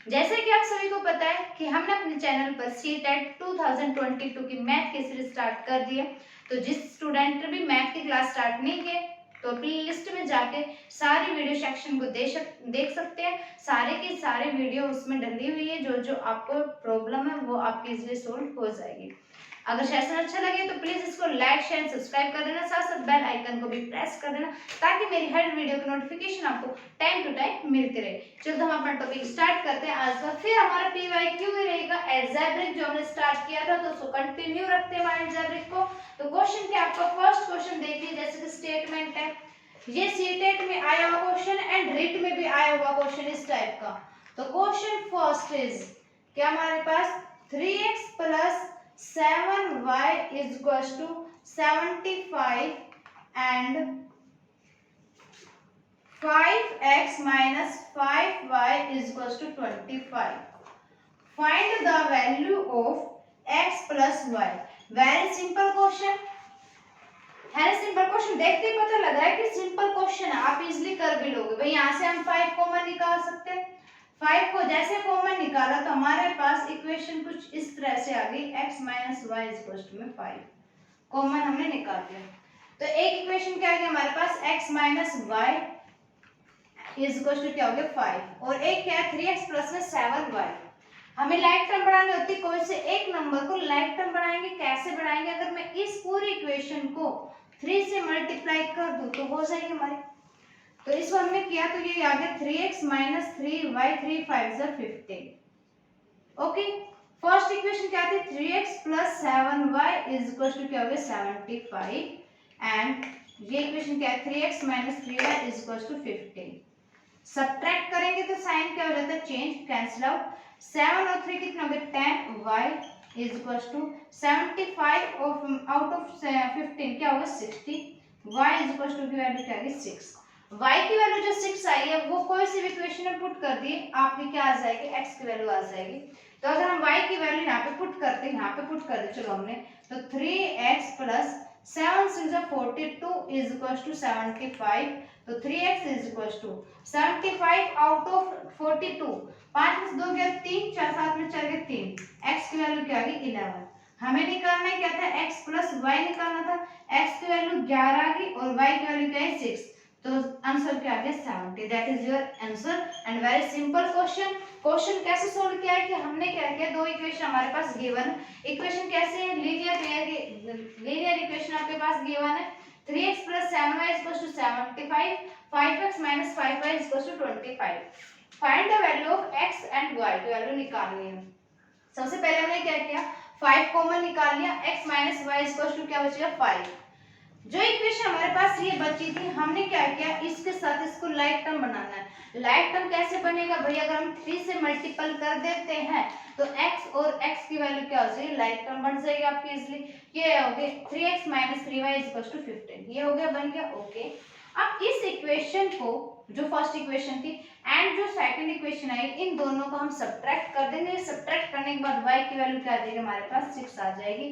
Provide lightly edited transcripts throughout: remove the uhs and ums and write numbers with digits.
जैसे कि आप सभी को पता है कि हमने अपने चैनल पर सीटेट 2022 की मैथ की सीरीज स्टार्ट कर दी है। तो जिस स्टूडेंट ने भी मैथ की क्लास स्टार्ट नहीं की तो प्ले लिस्ट में जाके सारे वीडियो सेक्शन को देख सकते हैं। सारे के सारे वीडियो उसमें डली हुई है, जो जो आपको प्रॉब्लम है वो आपकी इजीली सोल्व हो जाएगी। अगर सेशन अच्छा लगे तो प्लीज इसको लाइक शेयर सब्सक्राइब कर देना, साथ साथ बेल आइकन को भी प्रेस कर देना ताकि मेरी हर वीडियो की नोटिफिकेशन आपको टाइम टू टाइम मिलती रहे। चलो हम अपना टॉपिक स्टार्ट करते हैं आज का। फिर हमारा पीवाईक्यू ही रहेगा अलजेब्रिक, जो हमने स्टार्ट किया था तो उसको कंटिन्यू रखते हैं हमारे अलजेब्रिक को। तो क्वेश्चन क्या आपका फर्स्ट क्वेश्चन देखिए, जैसे कि स्टेटमेंट है, ये सीटेट में आया हुआ क्वेश्चन एंड रिट में भी आया हुआ क्वेश्चन इस टाइप का। तो क्वेश्चन फर्स्ट इज क्या हमारे पास 3x plus 7y is equals to 75 and 5x minus 5y is equals to 25. Find the value of x plus y. Very simple question है। सिंपल क्वेश्चन देखते ही पता लग रहा है कि सिंपल क्वेश्चन है, आप इजीली कर भी लोगे। भाई यहाँ से हम 5 कॉमन निकाल सकते हैं। 5 को जैसे कॉमन निकाला तो हमारे पास इक्वेशन कुछ इस तरह से आ गई, x minus Y equal to में 5 कॉमन हमने निकाल दिया। तो एक इक्वेशन क्या आ गया हमारे पास, x minus Y is equal to क्या हो गया 5, और एक क्या है 3x प्लस में 7y। हमें लाइक टर्म बढ़ानी होती है, कोई से एक नंबर को लाइक टर्म बढ़ाएंगे। कैसे बढ़ाएंगे, अगर मैं इस पूरी इक्वेशन को 3 से मल्टीप्लाई कर दूं तो हो जाएगी हमारी। तो इसको हमने किया तो ये आ गया 3x माइनस 3y, 3 5 जा 15। ओके, फर्स्ट इक्वेशन क्या थी, 3x plus 7y is equal to क्या हो गया 75 एंड ये इक्वेशन क्या है 3x minus 3y is equal to 15। Subtract करेंगे तो साइन क्या हो जाता है, चेंज, कैंसिल आउट। 7 और 3 कितना हो गया 10y is equal to 75 out of 15 क्या होगा 60। y इज इक्वल टू की वैल्यू क्या आ गई 6। y की वैल्यू जो 6 आई है वो कोई सी भी इक्वेशन में पुट कर दिए, आपकी क्या आ जाएगी, x की वैल्यू आ जाएगी। तो अगर हम y की वैल्यू यहाँ पे पुट करते हैं, यहाँ पे पुट कर दे चलो हमने, तो 3x plus 7 6 42 is equal to 75। तो 3x is equal to 75 out of 42, 5 में से 2 गया 3, 4 7 में 4 गया 3, x की वैल्यू क्या आ गई 11। हमें निकालना है क्या था, x प्लस y निकालना था। x की वैल्यू 11 आ गई और y की वैल्यू क्या है 6, तो आंसर क्या आ गया 70। That is your answer and very simple question. Question कैसे सोल्व किया है कि हमने क्या किया, दो इक्वेशन हमारे पास गिवन, इक्वेशन कैसे है, लीनियर इक्वेशन आपके पास गिवन है, 3x plus 7y is equals to 75, 5x minus 5y is equals to 25. Find the value of x and y की वैल्यू निकालनी है। सबसे पहले हमने क्या किया, 5 कॉमन निकाल लिया, x minus y is equals to क्या बचेगा 5। जो इक्वेशन हमारे पास ये बची थी, हमने क्या किया, इसके साथ इसको लाइक टर्म बनाना है। लाइक टर्म कैसे बनेगा भैया, अगर हम 3 से मल्टीपल कर देते हैं तो x और x की वैल्यू क्या हो जाएगी, लाइक टर्म बन जाएगी आपकी इजीली। ये हो गया 3x minus 3y is equal to 15, ये हो गया बन गया ओके। अब इस इक्वेशन को, जो फर्स्ट इक्वेशन थी एंड जो सेकंड इक्वेशन आई, इन दोनों को हम सब्ट्रैक्ट कर देंगे। सब्ट्रैक्ट करने के बाद y की वैल्यू क्या आ जाएगी हमारे पास 6 आ जाएगी।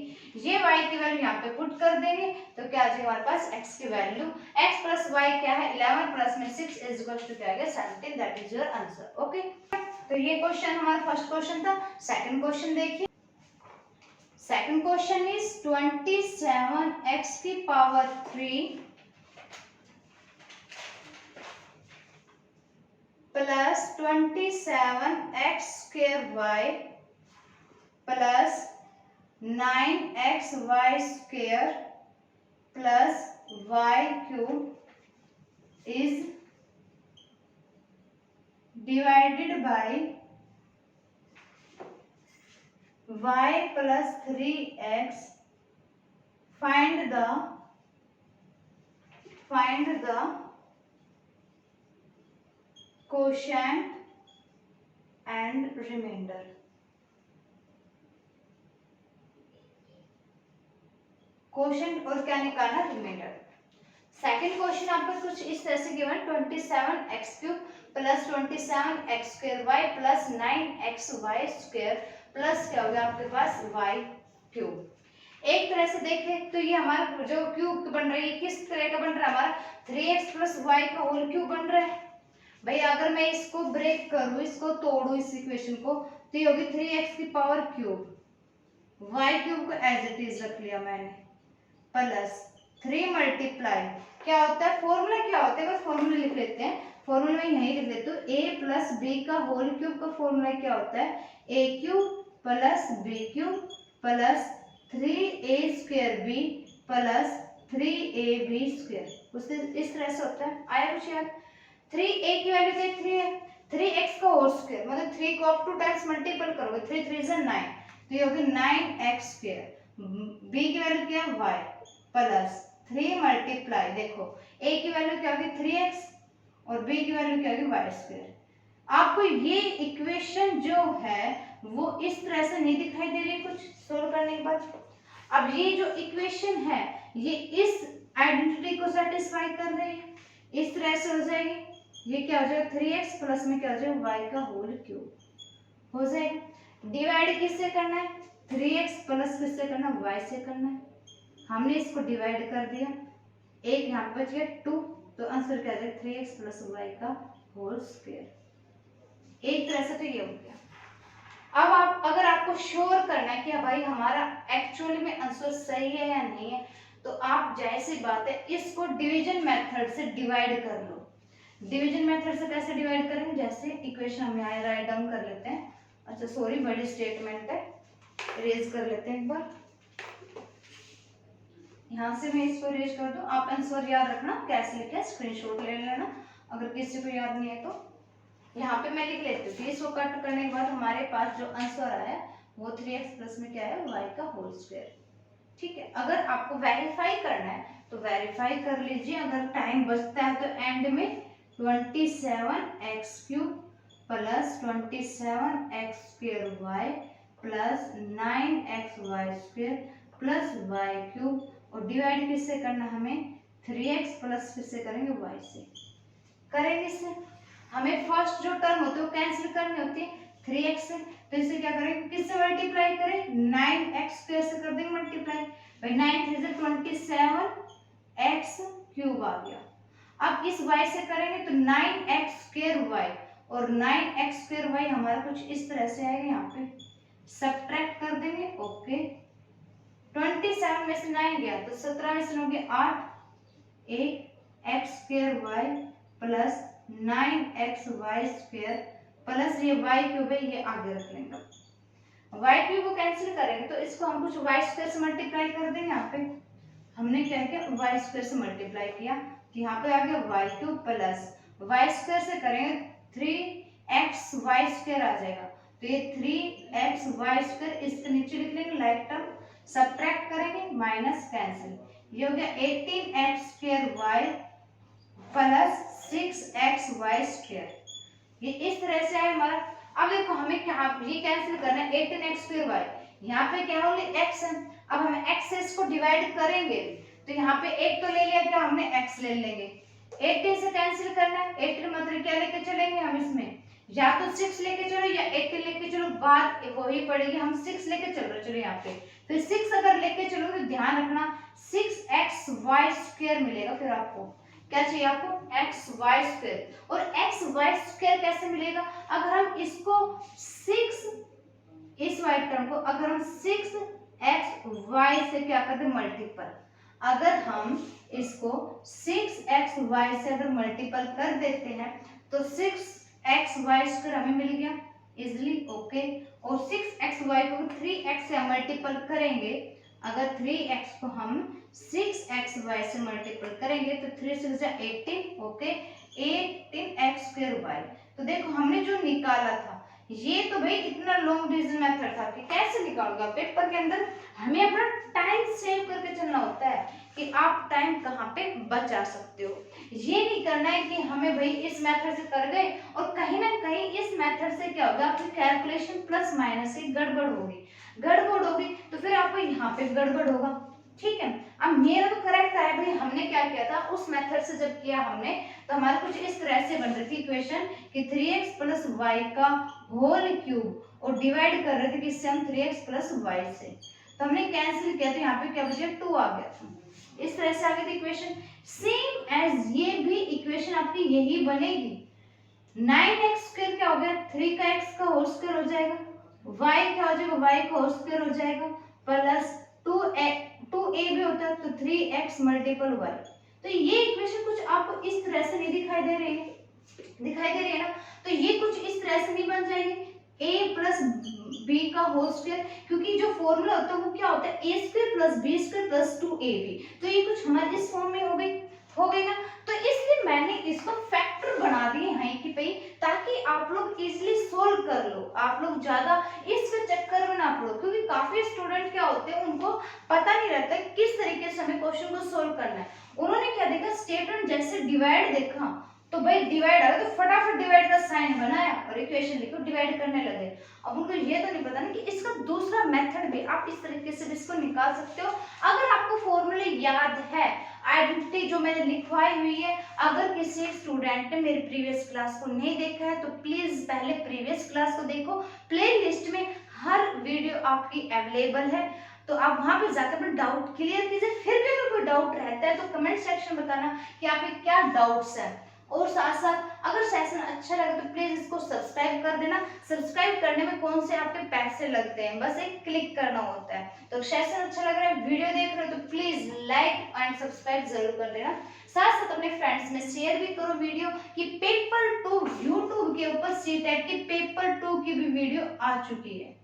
ये y की वैल्यू यहाँ पे पुट कर देंगे तो क्या आ जाएगा हमारे पास x की वैल्यू, x प्लस y क्या है 11 प्लस में 6 इज इक्वल टू क्या आ गया 17। That is your answer. Okay, तो ये क्वेश्चन हमारा फर्स्ट क्वेश्चन था। सेकंड क्वेश्चन देखिए, सेकंड क्वेश्चन इज 27x की power 3 plus 27x square y plus 9xy square plus y cube is divided by y plus 3x। Find the quotient and remainder। Quotient और क्या निकालना, reminder. Second question आपको कुछ इस तरह से given, 27x cube plus 27x square y plus 9xy square plus क्या हो गया आपके पास y क्यूब। एक तरह से देखें तो ये हमारा जो क्यूब बन रहा है, ये किस तरह का बन रहा है, हमारा 3x प्लस y का होल क्यूब बन रहा है। भाई अगर मैं इसको ब्रेक करूं, इसको तोड़ू इस इक्वेशन को, तो ये होगी 3x की पावर क्यूब, y क्यूब को एज इट इज रख लिया मैंने, प्लस 3 मल्टीप्लाई क्या होता है, फॉर्मूला क्या होता है, बस फॉर्मूला लिख लेते हैं, फॉर्मूला में यही लिख लेते हो, a प्लस बी का होल क्यूब का फॉर्मूला क्या होता है, a cube plus B cube plus 3a square B plus 3ab square, उससे इस तरह से होता है। आया कुछ याद? 3a की वैल्यू क्या है, 3 है, 3x का होल स्क्वायर मतलब 3 को आप 2 टाइम्स मल्टीपल करोगे, 3 3 is 9, तो ये होगी 9x स्क्वायर। b की वैल्यू क्या है, y प्लस 3 मल्टीप्लाई, देखो a की वैल्यू क्या होगी 3x और b की वैल्यू क्या होगी y स्क्वायर। आपको ये इक्वेशन जो है वो इस तरह से नहीं दिखाई दे रही है कुछ सोल्व करने के बाद। अब ये जो इक्वेशन है ये इस आइडेंटिटी को सेटिस्फाई कर रही है, इस तरह से हो जाएगी, ये क्या हो जाएगा 3x प्लस में क्या हो जाएगा y का होल क्यूब हो जाएगा। डिवाइड किससे करना है, 3x प्लस किससे करना है, y से करना है। हमने इसको डिवाइड कर दिया, एक यहाँ बच गया 2, तो आंसर क्या आ जाएगा 3x प्लस y का होल स्क्वायर। एक तरह से तो ये हो गया। अब आप अगर आपको श्योर करना है कि भाई हमारा एक्चुअली में आंसर सही है या नहीं है, तो आप जैसी बात है इसको डिवीजन मेथड से डिवाइड कर लो। डिवीजन मेथड से कैसे डिवाइड करेंगे, जैसे इक्वेशन हम यहाँ राइट डाउन कर लेते हैं, अच्छा सॉरी बड़ी स्टेटमेंट है, इरेज कर लेते हैं एक बार, यहाँ से मैं इसको इरेज कर दूं। आप आंसर याद रखना कैसे लिखे, स्क्रीनशॉट ले लेना अगर किसी को याद नहीं है तो। यहाँ पे मैं लिख लेती हूँ, इसको कट करने के बाद हमारे पास जो आंसर आया वो 3x प्लस में क्या है y का होल स्क्वायर। ठीक है, अगर आपको वेरीफाई करना है तो वेरीफाई कर लीजिए, अगर टाइम बचता है तो एंड में 27x cube plus 27x square y plus 9xy square plus y cube, और डिवाइड किससे करना हमें 3x प्लस किससे करेंगे y से करेंगे। इससे हमें फर्स्ट जो टर्म होती है वो कैंसिल करनी होती है 3x से, तो इसे क्या करेंगे किससे मल्टीप्लाई करें 9x स्क्वायर से कर देंगे मल्टीप्लाई, भाई 9 3 27x क्यूब आ गया। अब इस y से करेंगे तो 9x स्क्वायर y, और 9x स्क्वायर y हमारा कुछ इस तरह से आएगा, यहाँ पे सब्ट्रैक्ट कर देंगे। ओके 27 में से 9 गया तो 17 में से हो गया 8, एक x square y plus 9xy square plus ये y क्यूब है, ये आगे रख लेंगे। y क्यूब को कैंसिल करेंगे तो इसको हम कुछ y स्क्वायर से मल्टीप्लाई कर देंगे। यहाँ पे हमने क्या किया y स्क्वायर से मल्टीप्लाई किया, तो यहाँ पे आ गया y cube plus y square से करेंगे 3xy स्क्वायर आ जाएगा, तो ये 3xy स्क्वायर इसके नीचे लिख लेंगे लाइक टर्म, सब्ट्रैक्ट करेंगे माइनस कैंसिल, ये हो गया 18x square y plus 6xy square, ये इस तरह से है हमारा। अब देखो हमें क्या ये कैंसिल करना है 18x स्क्वायर y, यहाँ पे क्या होगा x है, अब हम x से इसको डिवाइड करेंगे तो यहाँ पे एक तो ले लिया क्या हमने x ले लेंगे, 18 से कैंसिल करना है, 18 मतलब क्या लेके चलेंगे हम इसमें, या तो 6 लेके चलो या 18 लेके चलो, बात वही पड़ेगी, हम 6 लेके चल रहे, चलो यहाँ पे फिर 6 अगर लेके चलो तो ध्यान रखना 6xy स्क्वायर मिलेगा, फिर आपको क्या चाहिए आपको xy स्क्वायर, और xy स्क्वायर कैसे मिलेगा, अगर हम इसको 6 इस वाई टर्म को अगर हम 6xy से क्या करते मल्टीपल, अगर हम इसको 6xy से अगर मल्टीपल कर देते हैं तो 6xy स्क्वायर हमें मिल गया इजिली। ओके, और 6xy को 3x से मल्टीपल करेंगे, अगर 3x को हम 6xy से मल्टीपल करेंगे तो 3 6 18, ओके 18x स्क्वायर y। तो देखो हमने जो निकाला था ये तो भाई इतना लॉन्ग डिवीजन मेथड था कि कैसे निकालूंगा, पेपर के अंदर हमें अपना टाइम सेव करके चलना होता है कि आप टाइम कहाँ पे बचा सकते हो। ये नहीं करना है कि हमें भाई इस मेथड से कर गए और कहीं ना कहीं इस मेथड से क्या होगा आपकी कैलकुलेशन प्लस माइनस से गड़बड़ होगी तो फिर आपको यहाँ पे गड़बड़ होगा। ठीक है, अब मेरा तो करेक्ट है भाई, हमने क्या किया था उस मेथड से जब किया हमने तो हमारा कुछ इस तरह से बन रही थी इक्वेशन कि 3x प्लस y का होल क्यूब और डिवाइड कर रहे थे किससे हम 3x प्लस y से, तो हमने कैंसिल किया तो यहाँ पे क्या बचा 2 आ गया था, इस तरह से आ गई थी इक्वेशन। सेम एज ये भी इक्वेशन आपकी यही बनेगी, 9x² क्या हो गया 3 का x का होल स्क्वायर हो जाएगा, y क्या हो जाएगा y का होल स्क्वायर हो जाएगा, प्लस 2a भी होता है तो 3x मल्टीपल y। तो ये इक्वेशन कुछ आपको इस तरह से नहीं दिखाई दे रही है ना, तो ये कुछ इस तरह से नहीं बन जाएगी a प्लस b का होल स्क्वायर, क्योंकि जो फॉर्मूला होता है वो क्या होता है a square plus b square plus 2ab, तो ये कुछ हमारे इस फॉर्म में हो गई ना। तो इसलिए मैंने इसको फैक्टर बना दिए हैं कि भाई ताकि आप लोग इजीली सोल्व कर लो, आप लोग ज्यादा इस चक्कर में ना पड़ो, क्योंकि काफी स्टूडेंट क्या होते हैं उनको पता नहीं रहता है किस तरीके से हमें क्वेश्चन को सोल्व करना है। उन्होंने क्या देखा स्टेटमेंट जैसे डिवाइड देखा तो भाई डिवाइड आ गया तो फटाफट डिवाइड का साइन बनाया और इक्वेशन लिखो डिवाइड करने लगे। अब उनको ये तो नहीं पता ना कि इसका दूसरा मेथड भी आप इस तरीके से इसको निकाल सकते हो। अगर आपको फॉर्मूले याद है, आइडेंटिटी जो मैंने लिखवाई हुई है, अगर किसी स्टूडेंट ने मेरी प्रीवियस क्लास को नहीं देखा है तो प्लीज पहले प्रीवियस क्लास को देखो, प्लेलिस्ट में हर वीडियो आपकी अवेलेबल है, तो आप वहां पे जाकर अपना डाउट क्लियर कीजिए। फिर भी अगर कोई डाउट रहता है तो कमेंट सेक्शन में बताना कि आपके क्या डाउट्स हैं। और साथ साथ अगर सेशन अच्छा लगे तो प्लीज इसको सब्सक्राइब कर देना। सब्सक्राइब करने में कौन से आपके पैसे लगते हैं, बस एक क्लिक करना होता है। तो सेशन अच्छा लग रहा है, वीडियो देख रहे हो तो प्लीज लाइक एंड सब्सक्राइब जरूर कर देना। साथ साथ अपने फ्रेंड्स में शेयर भी करो वीडियो कि पेपर 2 यूट्यूब के ऊपर सीटेट की पेपर 2 की भी वीडियो आ चुकी है।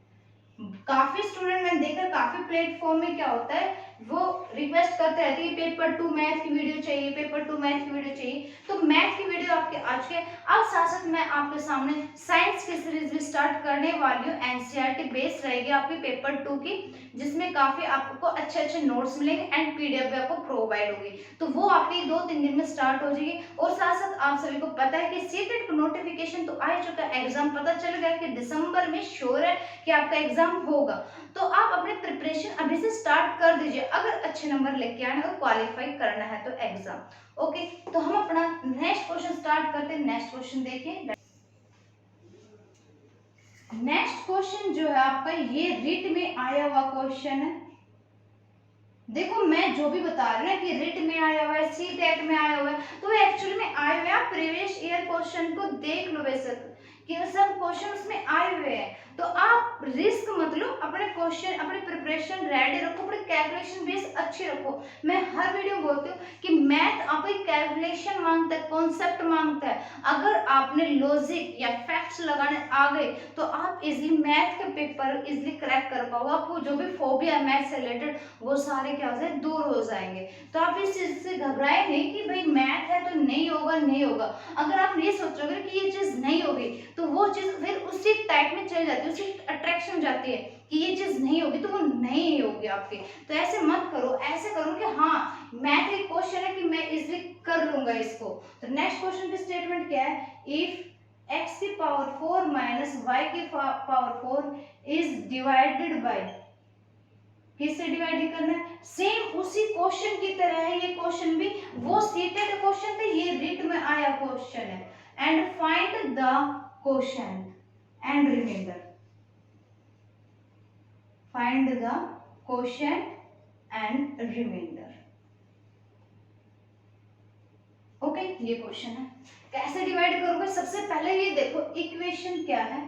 काफी स्टूडेंट मैंने देखा काफी प्लेटफॉर्म में क्या होता है वो रिक्वेस्ट करते रहते हैं पेपर 2 मैथ की वीडियो चाहिए, पेपर 2 मैथ की वीडियो चाहिए, तो मैथ की वीडियो आपके आ चुके हैं। अब साथ साथ मैं आपके सामने साइंस की सीरीज भी स्टार्ट करने वाली हूँ, एनसीईआरटी बेस रहेगी आपकी पेपर 2 की, जिसमें काफी आपको अच्छे अच्छे नोट्स मिलेंगे एंड पीडीएफ भी आपको प्रोवाइड होगी, तो वो आपकी 2-3 दिन में स्टार्ट हो जाएगी। और साथ साथ आप सभी को पता है कि सीटेट का नोटिफिकेशन तो आ चुका है, एग्जाम पता चल गया कि दिसंबर में श्योर है कि आपका एग्जाम होगा, तो आप अपने प्रिपरेशन अभी से स्टार्ट कर दीजिए अगर अच्छे नंबर लेके आने और क्वालिफाई करना है तो एग्जाम। ओके, तो हम अपना नेक्स्ट क्वेश्चन स्टार्ट करते हैं। नेक्स्ट क्वेश्चन देखिए, नेक्स्ट क्वेश्चन जो है आपका ये रिट में आया हुआ क्वेश्चन है। देखो मैं जो भी बता रही हूँ कि रिट में आया हुआ है, सीटेट में आया हुआ है, तो एक्चुअली में आए हुए आप प्रीवियस ईयर क्वेश्चन को देख लो, वैसे कि सब क्वेश्चन उसमें आए हुए हैं, तो आप रिस्क मत लो, अपने क्वेश्चन अपनी प्रिपरेशन रेडी रखो, अपनी कैलकुलेशन बेस अच्छी रखो। मैं हर वीडियो में बोलती हूँ कि मैथ आपकी कैलकुलेशन मांगता है, कॉन्सेप्ट मांगता है। अगर आपने लॉजिक या फैक्ट्स लगाने आ गए तो आप इजीली मैथ के पेपर इजीली क्रैक कर पाओगे, आपको जो भी फोबिया है मैथ से रिलेटेड वो सारे क्या हो जाए दूर हो जाएंगे। तो आप इस चीज से घबराए नहीं कि भाई मैथ है तो नहीं होगा। अगर आप ये सोचोगे कि ये चीज नहीं होगी तो वो चीज फिर उसी टाइप में चली जाती है, उसी अट्रैक्शन जाती है कि ये चीज नहीं होगी तो वो नहीं होगी आपकी। तो ऐसे मत करो, ऐसे करो कि हाँ मैथ एक क्वेश्चन है कि मैं इजीली कर लूंगा इसको। तो नेक्स्ट क्वेश्चन की स्टेटमेंट क्या है, इफ x की पावर 4 माइनस y की पावर 4 इज डिवाइडेड बाय, किससे डिवाइड करना है, सेम उसी क्वेश्चन की तरह है ये क्वेश्चन भी, वो सीटेड क्वेश्चन था, ये रिट में आया क्वेश्चन है। And find the quotient and remainder, find the quotient and remainder. Okay, ये क्वेश्चन है, कैसे डिवाइड करोगे, सबसे पहले ये देखो इक्वेशन क्या है,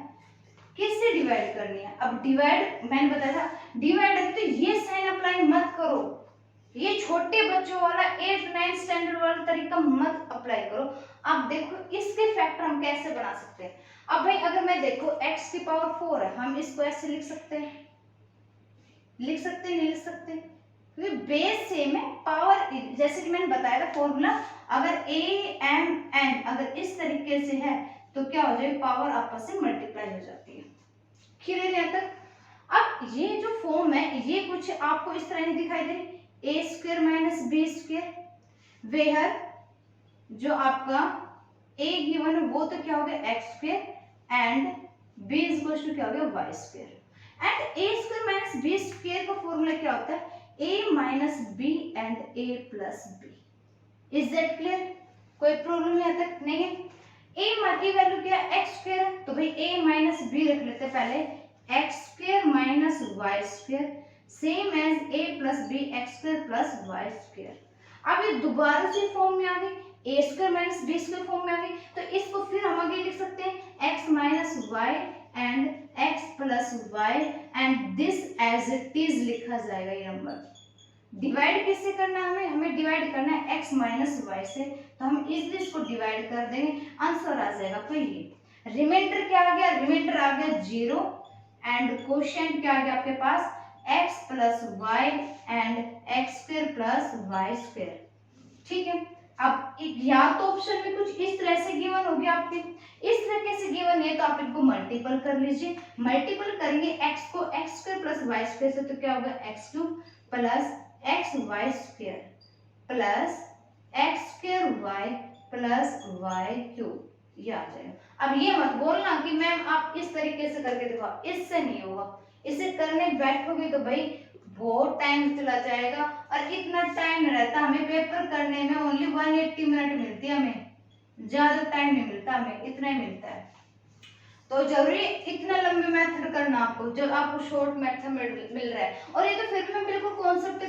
किससे डिवाइड करनी है। अब डिवाइड मैंने बताया था डिवाइड है तो ये साइन अप्लाई मत करो, ये छोटे बच्चों वाला 8-9 स्टैंडर्ड वाला तरीका मत अप्लाई करो। अब देखो इसके फैक्टर हम कैसे बना सकते हैं। अब भाई अगर मैं देखो x की पावर 4 है, हम इसको ऐसे लिख सकते हैं, नहीं लिख सकते, क्योंकि बेस सेम है, पावर जैसे कि मैंने बताया था फॉर्मूला, अगर a m n अगर इस तरीके से है तो क्या हो जाएगी, पावर आपस में मल्टीप्लाई हो जाती है। क्लियर है तक। अब ये जो फॉर्म है ये कुछ आपको इस तरह नहीं दिखाई दे रही, A square minus B square, where जो आपका ए गिवन है वो तो क्या हो गया X square and B is equal to क्या हो गया Y square. And A square minus B square का फॉर्मूला क्या होता है, A minus B and A plus B. Is that clear, कोई प्रॉब्लम यहाँ तक नहीं है। ए की वैल्यू क्या है एक्स स्क्वायर है, तो भाई ए माइनस बी रख लेते हैं पहले, X square minus Y square same as A plus B X square plus Y square. अब ये दोबारा से फॉर्म में आ गई, A square minus B square form में आ गई। तो इसको फिर हम आगे लिख सकते हैं X minus Y and X plus Y and this as it is लिखा जाएगा। ये नंबर डिवाइड किससे करना है, हमें डिवाइड करना है x माइनस वाई से। तो हम इस इसको डिवाइड कर देंगे, आंसर आ जाएगा आपका ये। रिमाइंडर क्या आ गया, रिमाइंडर आ गया 0 एंड क्वोशिएंट क्या आ गया आपके पास x plus Y and X square plus Y square. ठीक है, अब या तो ऑप्शन में कुछ इस तरह से गिवन हो गया आपके, इस तरीके से गिवन है तो आप इनको मल्टीपल कर लीजिए। मल्टीपल करेंगे x को x square plus Y square से तो क्या होगा x cube plus X Y square plus X square Y plus Y cube, ये आ जाएगा। अब ये मत बोलना कि मैम आप इस तरीके से करके दिखाओ, इससे नहीं होगा। इसे करने बैठोगे तो भाई बहुत टाइम चला जाएगा और इतना टाइम नहीं रहता हमें पेपर करने में, ओनली 180 मिनट मिलती है हमें, ज्यादा टाइम नहीं मिलता हमें, इतना ही मिलता है। तो जरूरी इतना लंबे मेथड करना आपको जब आपको शॉर्ट मेथड मिल रहा है। और ये तो फिर भी मैं बिल्कुल कॉन्सेप्ट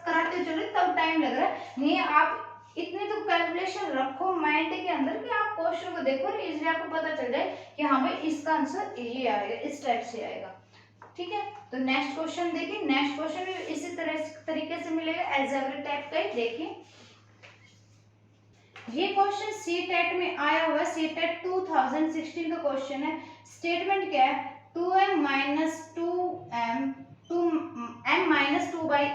कराते चले तब टाइम लग रहा है, नहीं आप इतनी तो कैलकुलेशन रखो माइंड के अंदर कि आप क्वेश्चन को देखो और इजीली आपको पता चल जाए कि हाँ भाई इसका आंसर ये आएगा, इस टाइप से आएगा। ठीक है, तो नेक्स्ट क्वेश्चन देखिए। नेक्स्ट क्वेश्चन भी इसी तरीके से मिलेगा, अलजेब्रिक टाइप का ही। देखिए ये क्वेश्चन सीटेट में आया हुआ है, सीटेट 2016 का क्वेश्चन है। स्टेटमेंट क्या है, 2m minus 2m 2m minus 2 by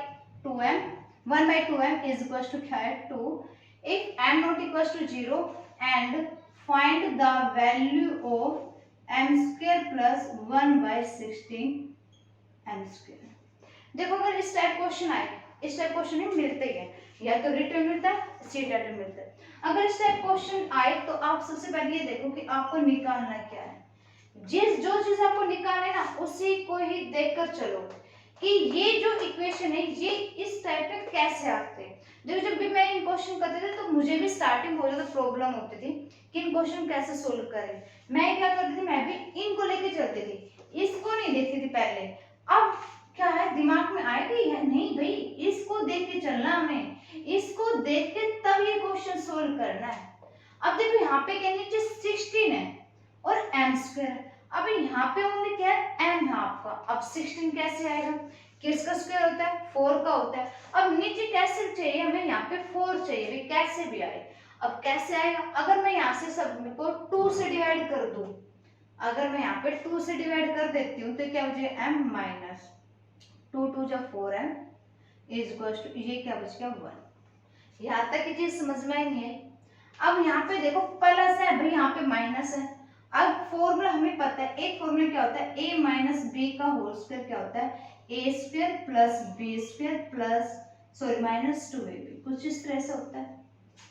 2m 1 by 2m is equal to क्या है 2 if m not equal to 0 and find the value of m square plus 1 by 16 m square. देखो अगर इस type question आए, इस type question में मिलते हैं या तो रिटर्न मिलता है सीटेट में मिलता है। अगर इस टाइप क्वेश्चन आए तो आप सबसे पहले ये देखो कि आपको निकालना क्या है। जो चीज आपको निकालना है ना उसी को ही देखकर चलो कि ये जो इक्वेशन है ये इस टाइप में कैसे आते हैं। देखो जब भी मैं इन क्वेश्चन करते थे तो मुझे भी स्टार्टिंग बहुत ज्यादा प्रॉब्लम होती थी कि इन क्वेश्चन कैसे सोल्व करें। मैं क्या करती थी, मैं भी इनको लेके चलती थी, इसको नहीं देखती थी पहले। अब क्या है दिमाग में आएगा है नहीं भाई इसको देख के चलना, हमें इसको देख के तब ये क्वेश्चन सोल्व करना है। अब देखो यहाँ पे क्या नीचे 16 है और m स्क्वायर है। अब यहाँ पे ओनली क्या है m है आपका। अब 16 कैसे आएगा, किसका स्क्वायर होता है 4 का होता है। अब नीचे कैसे चाहिए हमें, यहाँ पे 4 चाहिए भाई, कैसे भी आए। अब कैसे आएगा, अगर मैं यहाँ से सब को 2 से डिवाइड कर दूं, अगर मैं यहाँ पे 2 से डिवाइड कर देती हूँ तो क्या हो जाएगा m माइनस 2 2 जा 4m इज इक्वल टू ये क्या बच गया 1। यहाँ तक की चीज समझ में आई नहीं है। अब यहाँ पे देखो प्लस है भाई, यहाँ पे माइनस है। अब फॉर्मूला हमें पता है, एक फॉर्मूला क्या होता है a माइनस बी का होल स्क्वायर क्या होता है a square plus B square plus sorry minus 2ab, कुछ इस तरह से होता है,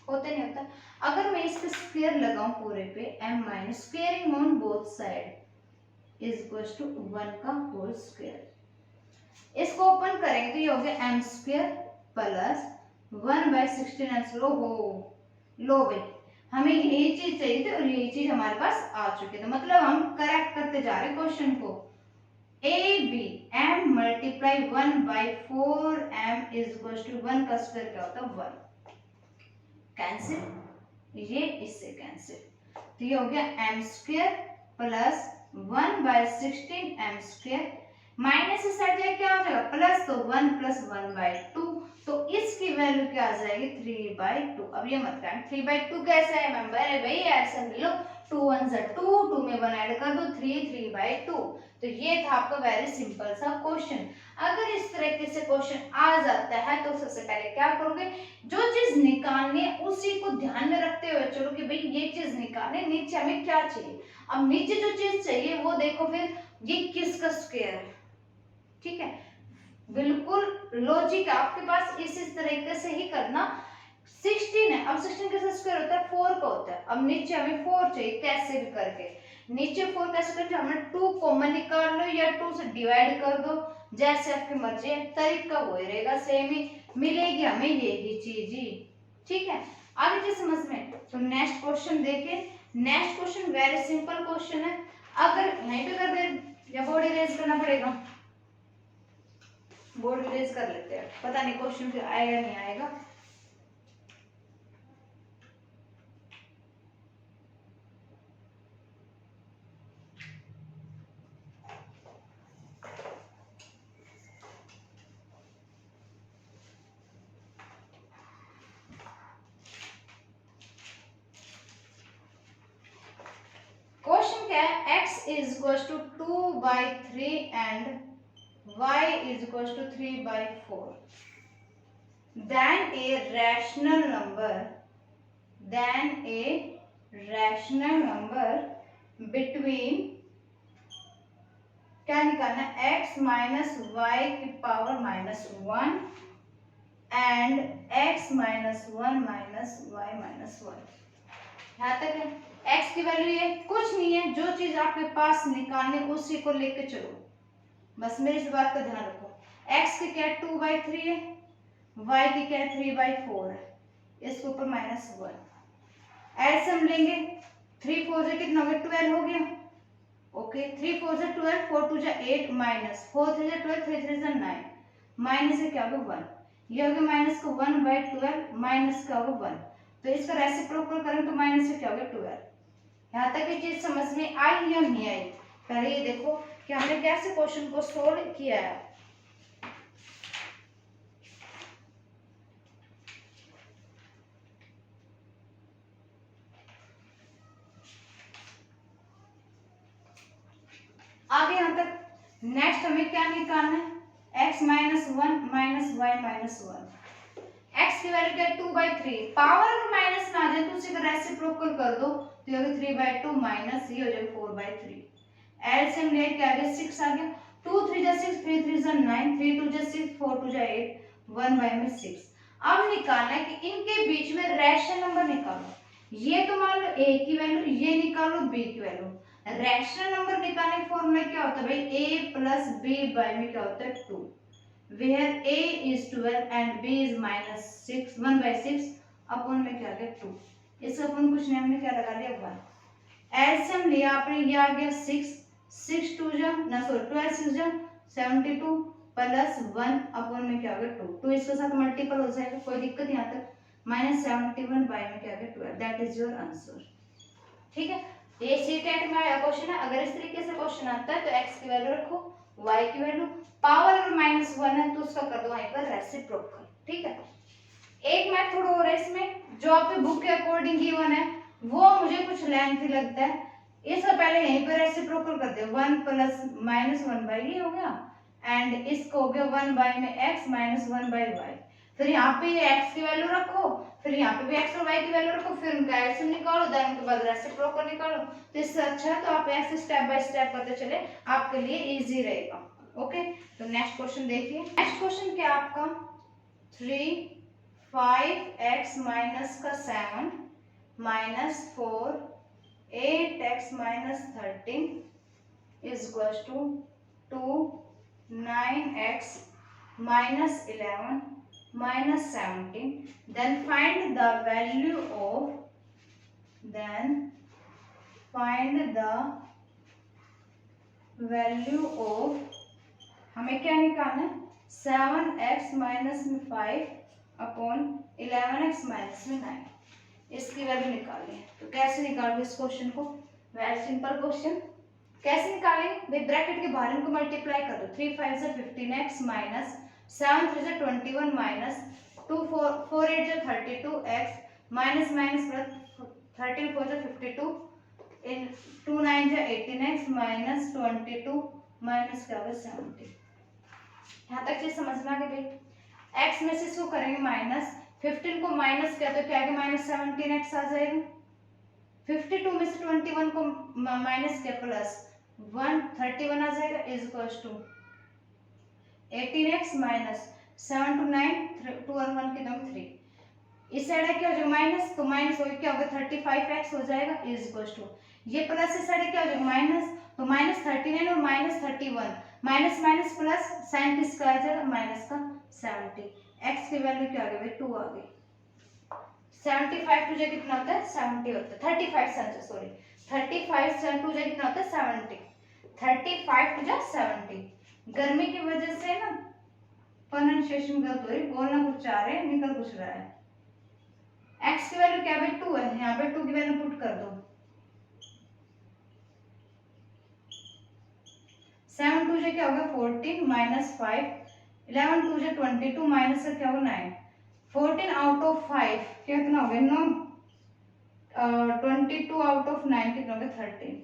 होता नहीं होता। अगर मैं इसका स्क्वायर लगाऊं पूरे पे m minus squaring on both side is equal to 1 का होल स्क्वायर। इसको ओपन करेंगे तो ये हो गया m square plus 1 by 16 answer. लो भाई हमें यही चीज चाहिए थी और यही चीज हमारे पास आ चुकी है। मतलब हम करेक्ट करते जा रहे हैं क्वेश्चन को। A B m multiply 1 by 4m is equal to 1 का स्क्वायर क्या होता है 1, कैंसिल, ये इससे कैंसिल। तो ये हो गया m square plus 1 by 16 m square, minus से साइड जाए क्या हो जाएगा प्लस, तो 1 प्लस 1 बाई 2, तो इसकी वैल्यू क्या आ जाएगी 3 बाई 2। अब ये मत करना 3 बाई 2 कैसे है मेंबर है भाई, ऐसे मिल लो 2 1 जा 2, 2 में 1 ऐड कर दो 3 बाई 2। तो ये था आपका वेरी सिंपल सा क्वेश्चन। अगर इस तरीके से क्वेश्चन आ जाता है तो सबसे पहले क्या करोगे, जो चीज निकालनी है उसी को ध्यान में रखते हुए चलो कि भाई ये चीज निकालने, नीचे हमें क्या चाहिए। अब नीचे जो चीज चाहिए वो देखो फिर ये किसका स्क्वायर है। ठीक है, बिल्कुल लॉजिक आपके पास इस तरीके से ही करना। 16 है, अब 16 का स्क्वायर होता है 4 का होता है। अब नीचे हमें 4 चाहिए, कैसे भी करके नीचे 4 कैसे करके, हमें 2 कॉमन निकाल लो या 2 से डिवाइड कर दो, जैसे आपकी मर्जी है, तरीका वही रहेगा, सेम ही मिलेगी हमें यही चीज ही। ठीक है, आगे चीज समझ में। तो नेक्स्ट क्वेश्चन देखिए। Next question very simple question है। अगर यहीं पे कर दे या बोर्ड इरेज करना पड़ेगा, बोर्ड इरेज कर लेते हैं, पता नहीं क्वेश्चन फिर आएगा नहीं आएगा। क्या है, x is equal to 2/3 and y is equal to 3/4, then a rational number between, क्या निकालना है, x माइनस वाई की power -1 and x minus 1 minus Y minus 1। यहाँ तक है। x की वैल्यू ये कुछ नहीं है, जो चीज आपके पास निकालने उसी को लेके चलो, बस मेरी इस बात का ध्यान रखो। x की क्या है 2/3 है, y की क्या है 3/4 है, इसके ऊपर -1। एलसीएम लेंगे, 3 4 से कितना हो गया 12 हो गया। ओके 3 4 से 12, 4 2 जा 8 माइनस 4 3 जा 12, 3 3 जा 9, माइनस से क्या होगा 1, ये हो गया माइनस का 1/12 माइनस का होगा 1, तो इसका रेसिप्रोकल करें तो माइनस से क्या हो गया 12। यहाँ तक ये चीज समझ में आई या नहीं आई? पहले ये देखो कि हमने कैसे क्वेश्चन को सोल्व किया है। आगे यहाँ तक नेक्स्ट हमें क्या निकालना है, x minus 1 minus Y minus 1। x की वैल्यू क्या है 2/3, पावर अगर माइनस में आ जाए तो उसे रेसिप्रोकल कर दो तो ये हो गया 3/2 माइनस ये हो जाएगा 4/3। एलसीएम ले क्या आ गया 6 आ गया, 2 3 जा 6, 3 3 जा 9, 3 2 जा 6, 4 2 जा 8, 1/6। अब निकालना है कि इनके बीच में रैशनल नंबर निकालो। ये तो मान लो a की वैल्यू, ये निकालो b की वैल्यू। रैशनल नंबर निकालने का फॉर्मूला क्या होता है भाई, a प्लस b बाय में क्या होता है 2, where a is 12 and b is -6 1/6 अपन में क्या आ गया 2, इसका अपन कुछ नहीं, हमने क्या लगा लिया 1। एलसीएम लिया आपने, ये आ गया 6 6 2 जा ना सॉरी 12 6 जा 72 प्लस 1 अपन में क्या आ गया 2, 2 इसके साथ मल्टीपल हो जाएगा, कोई दिक्कत यहाँ तक, -71 बाय में क्या आ गया 12, दैट इज योर आंसर। ठीक है, ये सीटेट में आया क्वेश्चन है। अगर इस तरीके से क्वेश्चन आता है तो x की वैल्यू रखो, y की वैल्यू, पावर अगर -1 है तो उसका कर दो वहीं पर रेसिप्रोकल। ठीक है, एक मेथड और है इसमें जो आपकी बुक के अकॉर्डिंग गिवन है, वो मुझे कुछ लेंथी लगता है, इसका पहले यहीं पर रेसिप्रोकल कर दो, 1 प्लस -1/, ये हो गया, एंड इसको हो गया 1/, में x माइनस 1/y, फिर यहाँ पे x की वैल्यू रखो, फिर यहाँ पे भी x और y की वैल्यू रखो, फिर उनका एलसीएम निकालो, देन उनके बाद रेसिप्रोकल निकालो। तो इससे अच्छा है तो आप ऐसे स्टेप बाय स्टेप करते चले, आपके लिए इजी रहेगा। ओके, तो नेक्स्ट क्वेश्चन देखिए। नेक्स्ट क्वेश्चन क्या आपका 3 5x माइनस का 7 minus 4 8x minus 13 is equal to 2 9x minus 11 minus 17, then find the value of हमें क्या निकालना है 7x माइनस में 5 अपॉन 11x माइनस में 9, इसकी वैल्यू निकालनी है। तो कैसे निकालोगे इस क्वेश्चन को, वेरी सिंपल क्वेश्चन। कैसे निकालेंगे भाई, ब्रैकेट के बाहर इनको मल्टीप्लाई कर दो, 3 5 से 15x माइनस 7 3 से 21 माइनस 2 4 8 से 32x माइनस माइनस प्लस 13 4 से 52 इन 2 9 से 18x माइनस 22 माइनस क्या होगा 70। यहाँ तक चीज समझ में आ गई भाई। x में से इसको करेंगे माइनस, 15 को माइनस किया तो क्या आएगा -17x आ जाएगा, 52 में से 21 को माइनस किया प्लस 131 आ जाएगा, is equal to 18x minus 7 to 9 2 और 1 कितना 3, इस साइड क्या हो जाएगा माइनस, तो माइनस हो क्या होगा 35x हो जाएगा, इज इक्वल टू ये प्लस इस साइड क्या हो जाएगा माइनस, तो -39 और -31 माइनस माइनस प्लस साइन किसका आ जाएगा माइनस का 70। x की वैल्यू क्या आ गई भाई 2 आ गई, 75 टू जो कितना होता है 70 होता है, 35 सॉरी 35 से 2 जो कितना होता है 70, 35 टू जा 70। गर्मी की वजह से ना प्रोनाउंसिएशन गलत हो रही, बोलना कुछ चाह रहे हैं निकल कुछ रहा है। x की वैल्यू क्या है 2 है, यहाँ पे 2 की वैल्यू पुट कर दो, 7 2 जो क्या होगा 14 माइनस 5 11 2 जो 22 माइनस का क्या होगा 9, 14 आउट ऑफ 5 कितना हो गया 9, 22 आउट ऑफ 9 कितना हो गया 13,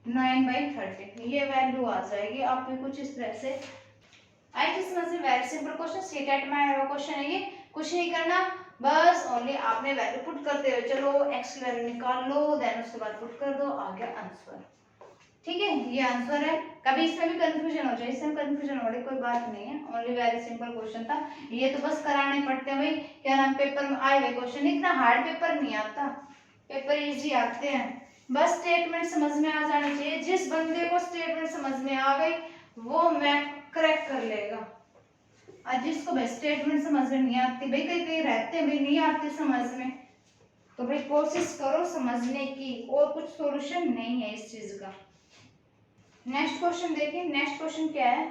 9/13 ये वैल्यू आ जाएगी आपकी कुछ इस तरह से। आई थिंक समझ में, वेरी सिंपल क्वेश्चन, सीटेट में आया हुआ क्वेश्चन है ये। कुछ नहीं करना, बस ओनली आपने वैल्यू पुट करते हुए चलो, एक्स की वैल्यू निकाल लो, देन उसके बाद पुट कर दो, आ गया आंसर। ठीक है, ये आंसर है। कभी इसमें भी कंफ्यूजन हो जाए, इसमें कंफ्यूजन वाली कोई बात नहीं है, ओनली वेरी सिंपल क्वेश्चन था। ये तो बस कराने पड़ते हैं भाई, क्या नाम, पेपर में आए हुए क्वेश्चन, इतना हार्ड पेपर नहीं आता, पेपर इजी आते हैं। बस स्टेटमेंट समझ में आ जानी चाहिए, जिस बंदे को स्टेटमेंट समझ में आ गई वो मैथ क्रैक कर लेगा। और जिसको भाई स्टेटमेंट समझ में नहीं आती, भाई कई कई रहते हैं भाई नहीं आते समझ में, तो भाई कोशिश करो समझने की, और कुछ सॉल्यूशन नहीं है इस चीज का। नेक्स्ट क्वेश्चन देखिए, नेक्स्ट क्वेश्चन क्या है,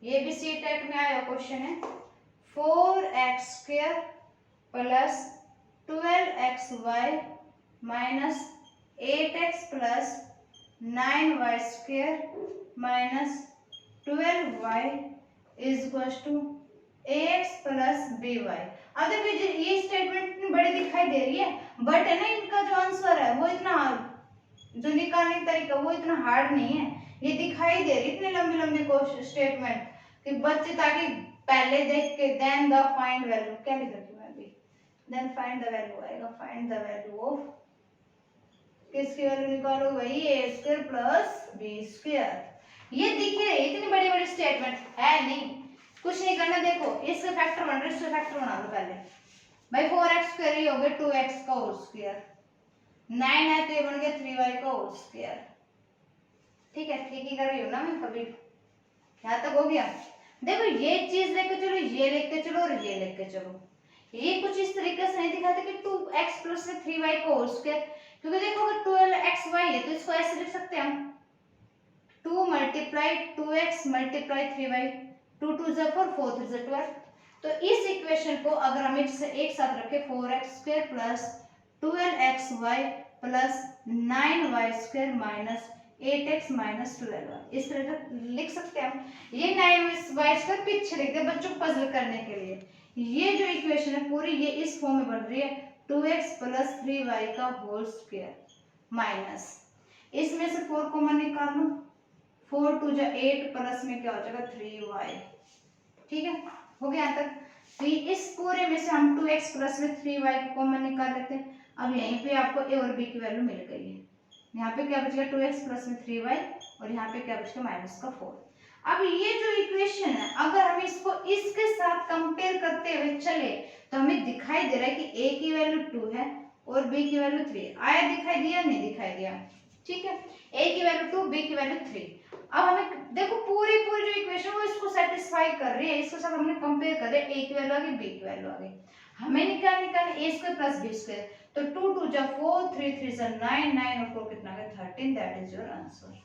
ये भी सी टेट में आया क्वेश्चन है। 4x² plus 12xy minus 8x plus 9y² minus 12y is equal to ax plus by। अब देखिए ये स्टेटमेंट बड़ी दिखाई दे रही है, बट है ना इनका जो आंसर है वो इतना, जो निकालने का तरीका वो इतना हार्ड नहीं है। ये दिखाई दे रही इतनी लंबी लंबी स्टेटमेंट कि बच्चे ताकि पहले देख के देन द फाइंड वैल्यू, क्या लिख रखी मैं अभी, देन फाइंड द वैल्यू आएगा, फाइंड द वैल्यू ऑफ, किसकी वैल्यू निकालो भाई, a² प्लस b²। ये दिख रही इतनी बड़ी बड़ी स्टेटमेंट है नहीं, कुछ नहीं करना, देखो इसके फैक्टर बन रहे, इसके फैक्टर बना लो पहले भाई। 4x² ये हो गया 2x का होल स्क्वायर, 9 है तो ये बन गया 3y का होल स्क्वायर। ठीक है, ठीक ही कर रही हूँ ना मैं, कभी यहाँ तक हो गया। देखो ये चीज लेके चलो, ये लेके चलो और ये लेके चलो, ये कुछ इस तरीके से नहीं दिखाते कि 2x प्लस 3y का होल स्क्वायर, क्योंकि देखो अगर 12xy है तो इसको ऐसे लिख सकते हैं हम, 2 मल्टीप्लाई 2x मल्टीप्लाई 3y, 2 2 जा 4, 4 3 जा 12। तो इस इक्वेशन को अगर हम एक साथ रखें, 4x² plus 12xy plus 9y² minus 8x minus 12y, इस तरह से लिख सकते हैं हम। ये 9y² पीछे लिखते हैं बच्चों को पजल करने के लिए। ये जो इक्वेशन है पूरी ये इस फॉर्म में बन रही है, 2x प्लस 3y का होल स्क्वायर माइनस, इसमें से 4 कॉमन निकाल लो, 4 2 जा 8 प्लस में क्या हो जाएगा 3y। ठीक है, हो गया यहाँ तक। तो इस पूरे में से हम 2x प्लस में 3y को कॉमन निकाल लेते हैं। अब यहीं पे आपको a और b की वैल्यू मिल गई है। यहाँ पे क्या बचेगा 2x प्लस में 3y, और यहाँ पे क्या बचेगा माइनस का 4। अब ये जो इक्वेशन है अगर हम इसको इसके साथ कंपेयर करते हुए चले तो हमें दिखाई दे रहा है कि a की वैल्यू 2 है और b की वैल्यू 3। आया दिखाई दिया, नहीं दिखाई दिया। ठीक है, a की वैल्यू 2, b की वैल्यू 3। अब हमें देखो पूरी पूरी जो इक्वेशन वो इसको सेटिस्फाई कर रही है, इसको सब हमने कंपेयर कर रहे, a की वैल्यू आ गई, b की वैल्यू आ गई। हमें निकालना a² प्लस b², तो 2 2 जा 4, 3 3 जा 9, 9 और 4 कितना है 13, दैट इज योर आंसर।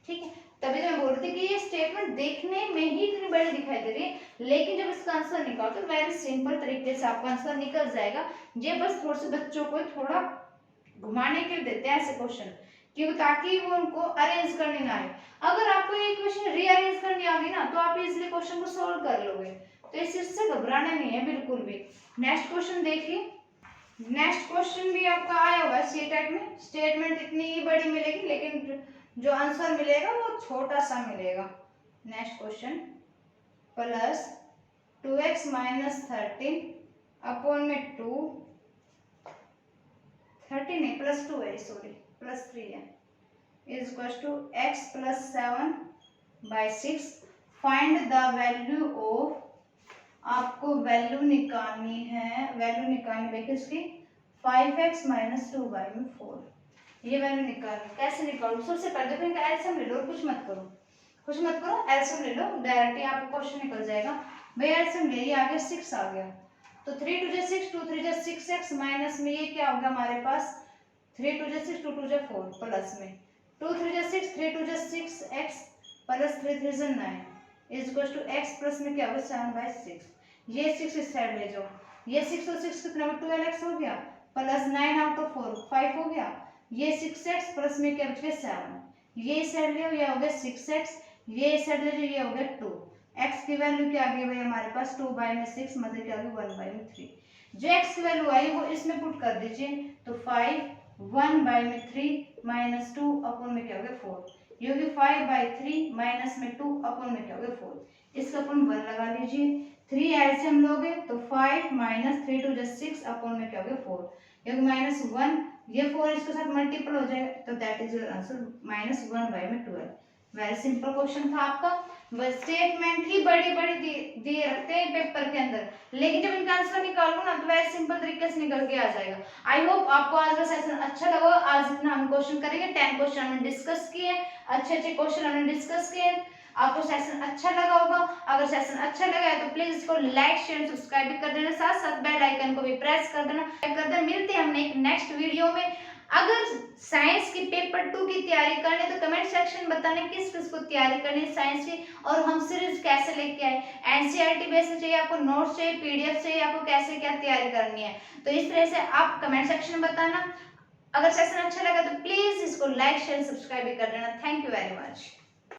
ठीक है, तभी तो मैं बोल रही थी कि ये स्टेटमेंट देखने में ही इतनी बड़ी दिखाई दे रही है, लेकिन जब इसका आंसर निकालो तो वेरी सिंपल तरीके से आपका आंसर निकल जाएगा। ये बस थोड़े से बच्चों को थोड़ा घुमाने के लिए देते हैं ऐसे क्वेश्चन, क्यों, ताकि वो उनको अरेंज करने ना आए। अगर आपको ये इक्वेशन रीअरेंज करनी आ गई ना तो आप इजीली क्वेश्चन को सॉल्व कर लोगे, तो इस चीज से घबराना नहीं है बिल्कुल भी। नेक्स्ट क्वेश्चन देखिए, नेक्स्ट क्वेश्चन भी आपका आया हुआ है सीटेट में, स्टेटमेंट इतनी ही बड़ी मिलेगी लेकिन जो आंसर मिलेगा वो छोटा सा मिलेगा। Next question, plus 2x minus 13 upon में 2, 13 नहीं प्लस 2 है, सॉरी प्लस 3 है, is equal to x plus 7 by 6। Find the value of, आपको वैल्यू निकालनी है, वैल्यू निकालनी है किसकी, 5x माइनस 2 बाई में 4। ये वैल्यू निकालनी, कैसे निकालूं, सबसे पहले देखो इनका एलसीएम ले लो, कुछ मत करो, कुछ मत करो, एलसीएम ले लो, डायरेक्ट ही आपको क्वेश्चन निकल जाएगा। भाई एलसीएम ले, ये आ गया 6 आ गया, तो 3 2 जा 6, 2 3 जा 6x माइनस में ये क्या होगा हमारे पास, 3 2 जा 6, 2 2 जा 4 प्लस में 2 3 जा 6, 3 2 जा 6x प्लस 3 3 जा 9 is equal to x plus में क्या होगा 7 बाई 6। ये 6 इस साइड ले जाओ, ये 6 और 6 कितना 12x हो गया, प्लस 9 आउट ऑफ 4 5 हो गया, ये 6x प्लस में क्या बच गया 7, ये साइड ले ये हो गया 6x, ये साइड ले ये हो गया 2। x की वैल्यू क्या आ गई भाई हमारे पास 2 बाई में 6 मतलब क्या आ गया 1 बाई में 3। जो x की वैल्यू आई वो इसमें पुट कर दीजिए, तो 5 1 बाई में 3 माइनस 2 अपन में क्या हो गया 4, ये होगी 5/3 माइनस में 2 अपन में क्या हो गया 4, इसका अपन 1 लगा लीजिए। 3 एलसीएम लोगे तो 5 माइनस 3 2 just 6 अपन में क्या हो गया 4, ये -1, ये 4 इसके साथ मल्टीपल हो जाएगा तो that is your answer -1/12। Very simple question था आपका। बस स्टेटमेंट ही बड़ी बड़ी दिए रखते हैं पेपर के अंदर, लेकिन जब इनका आंसर निकालो ना तो वेरी सिंपल तरीके से निकल के आ जाएगा। आई होप आपको आज का सेशन अच्छा लगा। आज इतना हम क्वेश्चन करेंगे, 10 क्वेश्चन हमने डिस्कस किए, अच्छे अच्छे क्वेश्चन हमने डिस्कस किए। आपको सेशन अच्छा लगा होगा। अगर सेशन अच्छा लगा है तो प्लीज इसको लाइक शेयर सब्सक्राइब भी कर देना, साथ साथ बेल आइकन को भी प्रेस कर देना। मिलते हैं हमने एक नेक्स्ट वीडियो में। अगर साइंस की पेपर 2 की तैयारी करनी है तो कमेंट सेक्शन में बताना किस किस को तैयारी करनी है साइंस की, और हम सीरीज कैसे लेके आए, एनसीईआरटी बेस में चाहिए आपको, नोट्स चाहिए, पीडीएफ चाहिए आपको, कैसे क्या तैयारी करनी है, तो इस तरह से आप कमेंट सेक्शन में बताना। अगर सेशन अच्छा लगा तो प्लीज इसको लाइक शेयर सब्सक्राइब भी कर देना। Thank you very much.